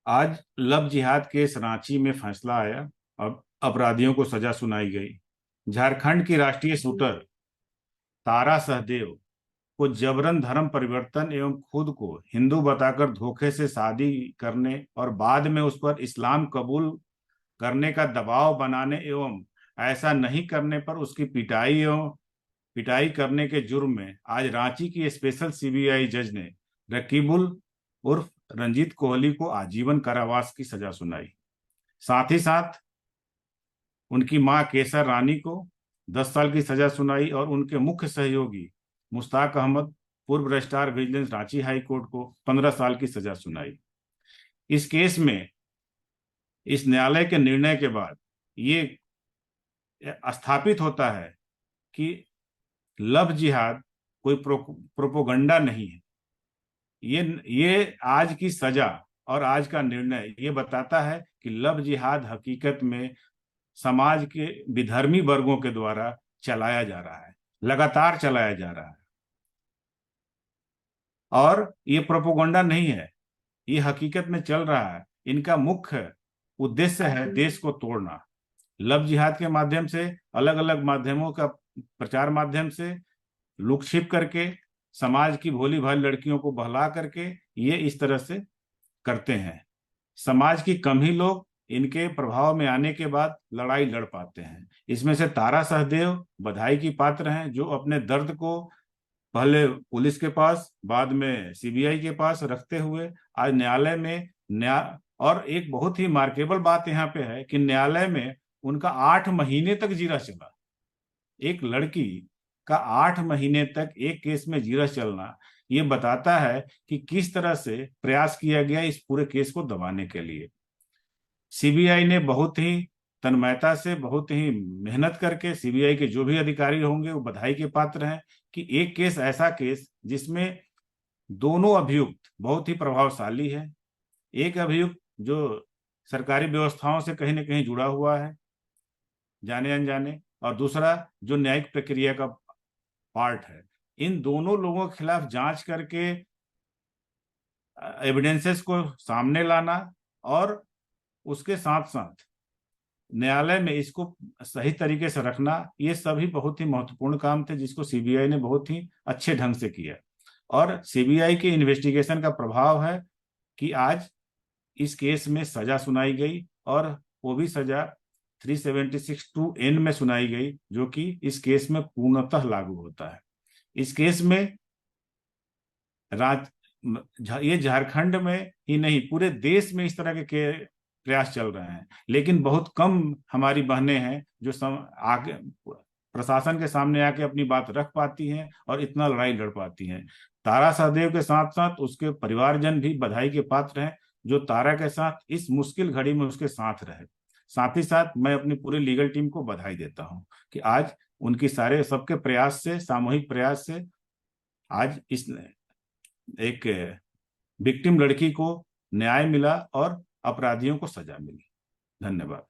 आज लव जिहाद केस रांची में फैसला आया। अब अपराधियों को सजा सुनाई गई। झारखंड की राष्ट्रीय शूटर तारा सहदेव को जबरन धर्म परिवर्तन एवं खुद को हिंदू बताकर धोखे से शादी करने और बाद में उस पर इस्लाम कबूल करने का दबाव बनाने एवं ऐसा नहीं करने पर उसकी पिटाई करने के जुर्म में आज रांची की स्पेशल सीबीआई जज ने रकीबुल उर्फ रंजीत कोहली को आजीवन कारावास की सजा सुनाई। साथ ही साथ उनकी मां केसर रानी को 10 साल की सजा सुनाई और उनके मुख्य सहयोगी मुश्ताक अहमद पूर्व registrar vigilance Ranchi high court को 15 साल की सजा सुनाई। इस केस में इस न्यायालय के निर्णय के बाद ये स्थापित होता है कि लव जिहाद कोई प्रोपोगंडा नहीं है। ये आज की सजा और आज का निर्णय ये बताता है कि लव जिहाद हकीकत में समाज के विधर्मी वर्गों के द्वारा चलाया जा रहा है, लगातार चलाया जा रहा है। और ये प्रोपोगंडा नहीं है, ये हकीकत में चल रहा है। इनका मुख्य उद्देश्य है देश को तोड़ना। लव जिहाद के माध्यम से, अलग अलग माध्यमों का प्रचार माध्यम से लुक छिप करके समाज की भोली भाली लड़कियों को बहला करके ये इस तरह से करते हैं। समाज की कम ही लोग इनके प्रभाव में आने के बाद लड़ाई लड़ पाते हैं। इसमें से तारा सहदेव बधाई की पात्र हैं, जो अपने दर्द को पहले पुलिस के पास, बाद में सीबीआई के पास रखते हुए आज न्यायालय में और एक बहुत ही मार्केबल बात यहाँ पे है कि न्यायालय में उनका 8 महीने तक जीरा चला। एक लड़की का 8 महीने तक एक केस में जीरा चलना ये बताता है कि किस तरह से प्रयास किया गया इस पूरे केस को दबाने के लिए। सीबीआई ने बहुत ही तन्मयता से, बहुत ही मेहनत करके, सीबीआई के जो भी अधिकारी होंगे वो बधाई के पात्र हैं कि एक केस, ऐसा केस जिसमें दोनों अभियुक्त बहुत ही प्रभावशाली है। एक अभियुक्त जो सरकारी व्यवस्थाओं से कहीं ना कहीं जुड़ा हुआ है जाने अनजाने, और दूसरा जो न्यायिक प्रक्रिया का पार्ट है। इन दोनों लोगों के खिलाफ जांच करके एविडेंसेस को सामने लाना और उसके साथ साथ न्यायालय में इसको सही तरीके से रखना, ये सभी बहुत ही महत्वपूर्ण काम थे जिसको सीबीआई ने बहुत ही अच्छे ढंग से किया। और सीबीआई के इन्वेस्टिगेशन का प्रभाव है कि आज इस केस में सजा सुनाई गई, और वो भी सजा 376(2)(n) में सुनाई गई, जो कि इस केस में पूर्णतः लागू होता है। इस केस में ये झारखंड में ही नहीं, पूरे देश में इस तरह के प्रयास चल रहे हैं, लेकिन बहुत कम हमारी बहनें हैं जो आगे प्रशासन के सामने आके अपनी बात रख पाती हैं और इतना लड़ाई लड़ पाती हैं। तारा सहदेव के साथ साथ उसके परिवारजन भी बधाई के पात्र हैं, जो तारा के साथ इस मुश्किल घड़ी में उसके साथ रहे। साथ ही साथ मैं अपनी पूरी लीगल टीम को बधाई देता हूं कि आज उनकी सारे सबके प्रयास से, सामूहिक प्रयास से आज इस एक विक्टिम लड़की को न्याय मिला और अपराधियों को सजा मिली। धन्यवाद।